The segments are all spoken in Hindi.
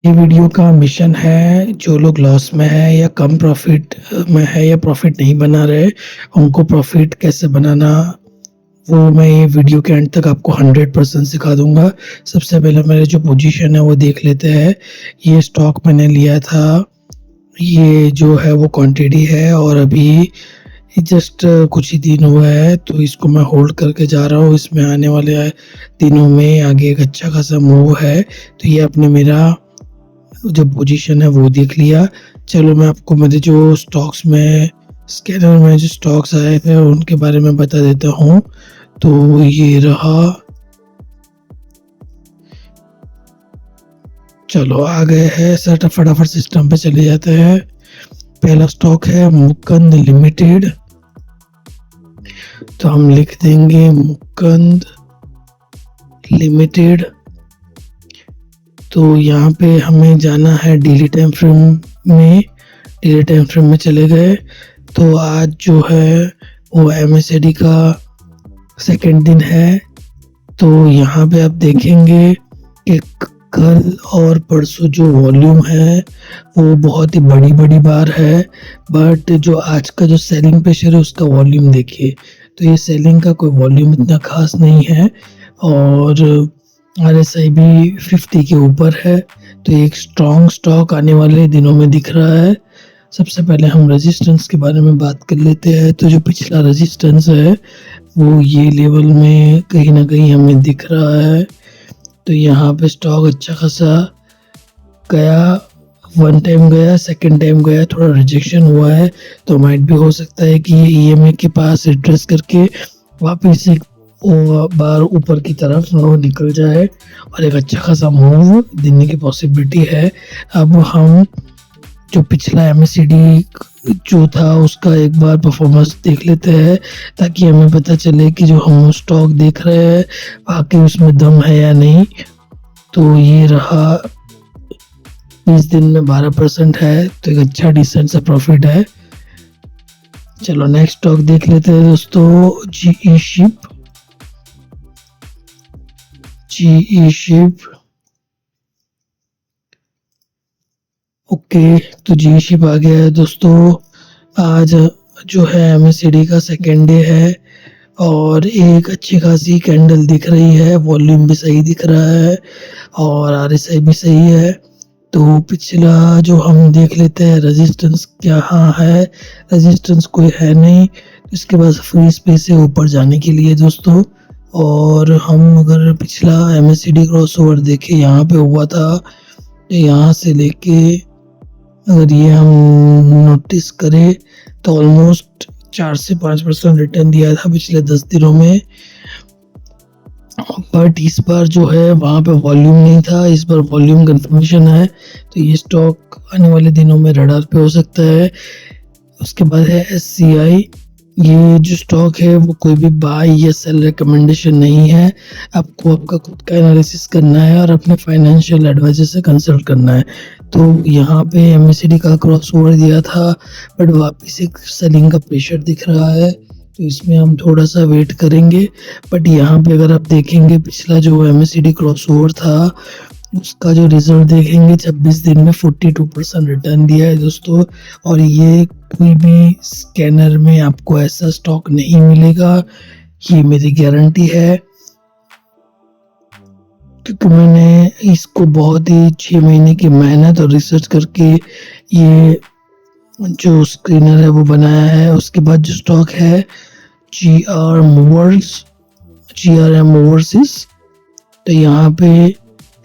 ये वीडियो का मिशन है जो लोग लॉस में है या कम प्रॉफिट में है या प्रॉफिट नहीं बना रहे, उनको प्रॉफिट कैसे बनाना वो मैं ये वीडियो के एंड तक आपको 100% सिखा दूंगा। सबसे पहले मेरे जो पोजीशन है वो देख लेते हैं। ये स्टॉक मैंने लिया था, ये जो है वो क्वांटिटी है और अभी जस्ट कुछ ही दिन हुआ है, तो इसको मैं होल्ड करके जा रहा हूँ। इसमें आने वाले दिनों में आगे एक अच्छा खासा मूव है, तो ये अपने मेरा जो पोजीशन है वो देख लिया। चलो मैं आपको मेरे जो स्टॉक्स में स्कैनर में जो स्टॉक्स आए थे उनके बारे में बता देता हूँ। तो ये रहा, चलो आ गए हैं सर, फटाफट सिस्टम पे चले जाते हैं। पहला स्टॉक है मुकुंद लिमिटेड, तो हम लिख देंगे मुकुंद लिमिटेड। तो यहाँ पे हमें जाना है डेली टाइम फ्रेम में चले गए। तो आज जो है वो MACD का सेकंड दिन है। तो यहाँ पे आप देखेंगे कि कल और परसों जो वॉल्यूम है वो बहुत ही बड़ी बार है, बट जो आज का जो सेलिंग प्रेशर है उसका वॉल्यूम देखिए। तो ये सेलिंग का कोई वॉल्यूम इतना खास नहीं है और RSI भी 50 के ऊपर है, तो एक स्ट्रॉन्ग स्टॉक आने वाले दिनों में दिख रहा है। सबसे पहले हम रेजिस्टेंस के बारे में बात कर लेते हैं। तो जो पिछला रेजिस्टेंस है वो ये लेवल में कहीं ना कहीं हमें दिख रहा है। तो यहाँ पे स्टॉक अच्छा खासा गया, वन टाइम गया, सेकंड टाइम गया, थोड़ा रिजेक्शन हुआ है। तो माइट भी हो सकता है कि ये EMA के पास एड्रेस करके वापस एक बार ऊपर की तरफ निकल जाए और एक अच्छा खासा मूव देने की पॉसिबिलिटी है। अब हम जो पिछला MACD जो था उसका एक बार परफॉर्मेंस देख लेते हैं, ताकि हमें पता चले कि जो हम स्टॉक देख रहे हैं वाकई उसमें दम है या नहीं। तो ये रहा, 20 दिन में 12% है, तो एक अच्छा डिसेंट सा प्रॉफिट है। चलो नेक्स्ट स्टॉक देख लेते हैं दोस्तों, GE शिप। ओके, तो GE शिप आ गया है दोस्तों। आज जो है MACD का सेकेंड डे है और एक अच्छी खासी कैंडल दिख रही है, वॉल्यूम भी सही दिख रहा है और RSI भी सही है। तो पिछला जो हम देख लेते हैं रेजिस्टेंस क्या है, रेजिस्टेंस कोई है नहीं, इसके बाद फ्री स्पेस है ऊपर जाने के लिए दोस्तों। और हम अगर पिछला MACD क्रॉसओवर देखें, यहाँ पे हुआ था, यहाँ से लेके अगर ये हम नोटिस करें तो ऑलमोस्ट 4 से 5% रिटर्न दिया था पिछले 10 दिनों में। बट इस बार जो है वहाँ पे वॉल्यूम नहीं था, इस बार वॉल्यूम कंफर्मेशन है, तो ये स्टॉक आने वाले दिनों में रडार पे हो सकता है। उसके बाद है SCI। ये जो स्टॉक है वो कोई भी बाय या सेल रिकमेंडेशन नहीं है, आपको आपका खुद का एनालिसिस करना है और अपने फाइनेंशियल एडवाइजर से कंसल्ट करना है। तो यहाँ पे MACD का क्रॉसओवर दिया था बट वापस एक सेलिंग का प्रेशर दिख रहा है, तो इसमें हम थोड़ा सा वेट करेंगे। बट यहाँ पे अगर आप देखेंगे पिछला जो MACD क्रॉसओवर था उसका जो रिजल्ट देखेंगे 26 दिन में 42% रिटर्न दिया है दोस्तों। और ये कोई भी स्कैनर में आपको ऐसा स्टॉक नहीं मिलेगा, ये मेरी गारंटी है, क्योंकि मैंने इसको बहुत ही 6 महीने की मेहनत और रिसर्च करके ये जो स्क्रीनर है वो बनाया है। उसके बाद जो स्टॉक है GRM ओवरसीज, तो यहाँ पे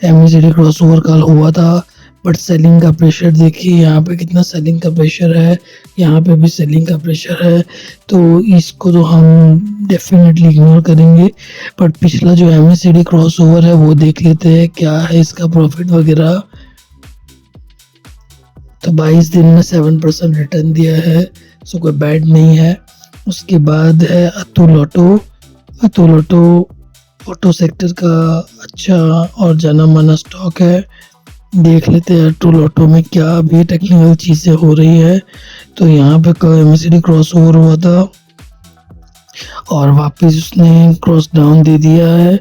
MACD क्रॉसओवर कल हुआ था बट सेलिंग का प्रेशर देखिए, यहाँ पे कितना सेलिंग का प्रेशर है, यहाँ पे भी सेलिंग का प्रेशर है, तो इसको तो हम डेफिनेटली इग्नोर करेंगे। बट पिछला जो MACD क्रॉसओवर है वो देख लेते हैं क्या है इसका प्रॉफिट वगैरह। तो 22 दिन में 7% रिटर्न दिया है, सो कोई बैड नहीं है। उसके बाद है अतुल ऑटो ऑटो सेक्टर का अच्छा और जाना माना स्टॉक है। देख लेते हैं अतुल ऑटो में क्या अभी टेक्निकल चीज़ें हो रही है। तो यहाँ पे MACD क्रॉसओवर हुआ था और वापस उसने क्रॉस डाउन दे दिया है,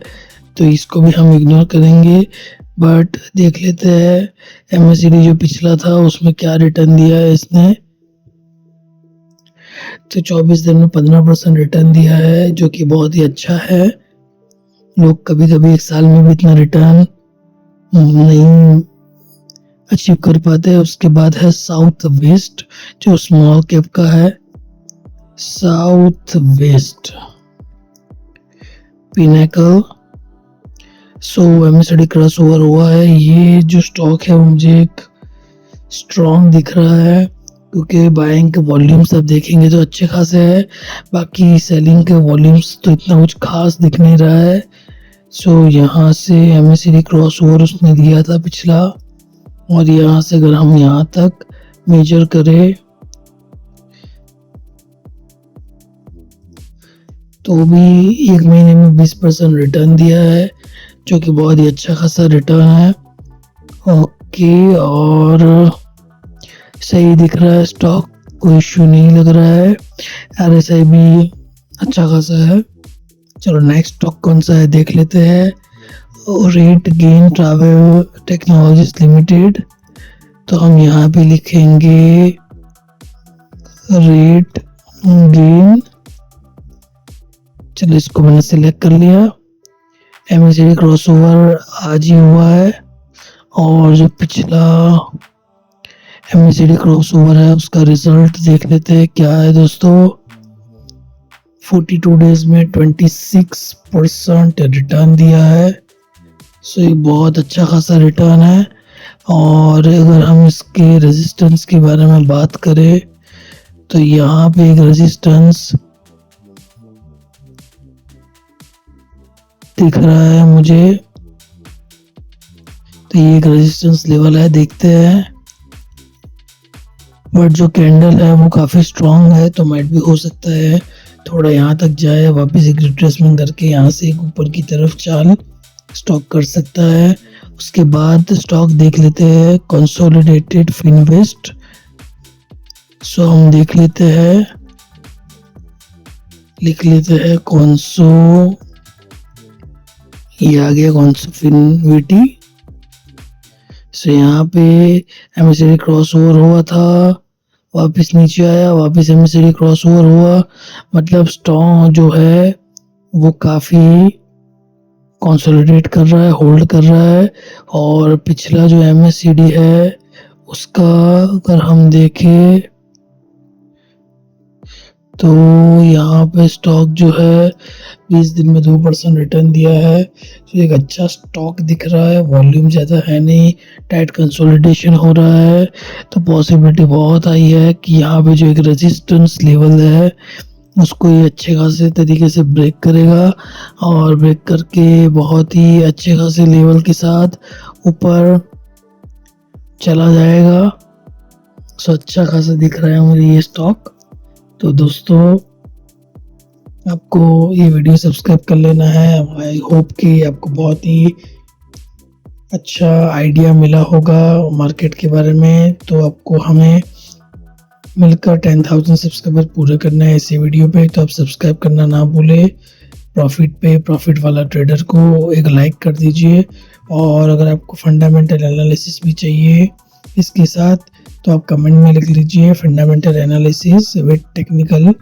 तो इसको भी हम इग्नोर करेंगे। बट देख लेते हैं MACD जो पिछला था उसमें क्या रिटर्न दिया है इसने। तो 24 दिन में 15% रिटर्न दिया है, जो कि बहुत ही अच्छा है। लोग कभी कभी एक साल में भी इतना रिटर्न नहीं अचीव कर पाते हैं। उसके बाद है साउथ वेस्ट, जो स्मॉल कैप का है। South West Pinnacle. So MACD cross over हुआ है। ये जो स्टॉक है वो मुझे एक स्ट्रॉन्ग दिख रहा है, क्योंकि बाइंग के वॉल्यूम्स आप देखेंगे तो अच्छे खासे है। बाकी सेलिंग के वॉल्यूम्स तो इतना कुछ खास दिख नहीं रहा है। सो यहाँ से MACD क्रॉस ओवर उसने दिया था पिछला, और यहाँ से अगर हम यहाँ तक मेजर करें तो भी एक महीने में 20% रिटर्न दिया है, जो कि बहुत ही अच्छा खासा रिटर्न है। ओके, और सही दिख रहा है स्टॉक, कोई इश्यू नहीं लग रहा है। RSI भी अच्छा खासा है। चलो नेक्स्ट स्टॉक कौन सा है देख लेते हैं। RateGain travel technologies limited. तो हम यहाँ पे लिखेंगे RateGain। चलो इसको मैंने सिलेक्ट कर लिया। MACD क्रॉसओवर आज ही हुआ है, और जो पिछला MACD क्रॉसओवर है उसका रिजल्ट देख लेते हैं क्या है दोस्तों। 42 डेज में 26% रिटर्न दिया है। सो ये बहुत अच्छा खासा रिटर्न है। और अगर हम इसके रेजिस्टेंस के बारे में बात करें तो यहाँ पे एक रेजिस्टेंस दिख रहा है मुझे। तो ये एक रेजिस्टेंस लेवल है, देखते हैं। बट जो कैंडल है वो काफ़ी स्ट्रांग है, तो माइट भी हो सकता है थोड़ा यहाँ तक जाए, वापस एक रिट्रेसमेंट करके यहाँ से एक ऊपर की तरफ चाल स्टॉक कर सकता है। उसके बाद स्टॉक देख लेते हैं कंसोलिडेटेड फिनवेस्ट। सो हम देख लेते हैं, लिख लेते हैं कॉन्सो, ये आ गया कॉन्सो फिनविटी। सो यहाँ पे MACD क्रॉस ओवर हुआ था, वापस नीचे आया, वापस MACD क्रॉस ओवर हुआ। मतलब स्टॉक जो है वो काफ़ी कंसोलिडेट कर रहा है, होल्ड कर रहा है। और पिछला जो MACD है उसका अगर हम देखें तो यहाँ पे स्टॉक जो है 20 दिन में 2% रिटर्न दिया है। तो एक अच्छा स्टॉक दिख रहा है, वॉल्यूम ज़्यादा है नहीं, टाइट कंसोलिडेशन हो रहा है। तो पॉसिबिलिटी बहुत आई है कि यहाँ पे जो एक रेजिस्टेंस लेवल है उसको ये अच्छे खासे तरीके से ब्रेक करेगा, और ब्रेक करके बहुत ही अच्छे खासे लेवल के साथ ऊपर चला जाएगा। सो अच्छा खासा दिख रहा है मुझे ये स्टॉक। तो दोस्तों आपको ये वीडियो सब्सक्राइब कर लेना है। आई होप कि आपको बहुत ही अच्छा आइडिया मिला होगा मार्केट के बारे में। तो आपको हमें मिलकर 10,000 सब्सक्राइबर पूरे करना है इसी वीडियो पे, तो आप सब्सक्राइब करना ना भूले। प्रॉफिट वाला ट्रेडर को एक लाइक कर दीजिए। और अगर आपको फंडामेंटल एनालिसिस भी चाहिए इसके साथ, तो आप कमेंट में लिख लीजिए फंडामेंटल एनालिसिस विद टेक्निकल।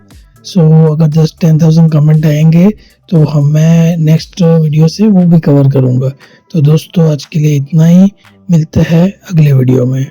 सो अगर 10,000 कमेंट आएंगे तो मैं नेक्स्ट वीडियो से वो भी कवर करूँगा। तो दोस्तों आज के लिए इतना ही, मिलते हैं अगले वीडियो में।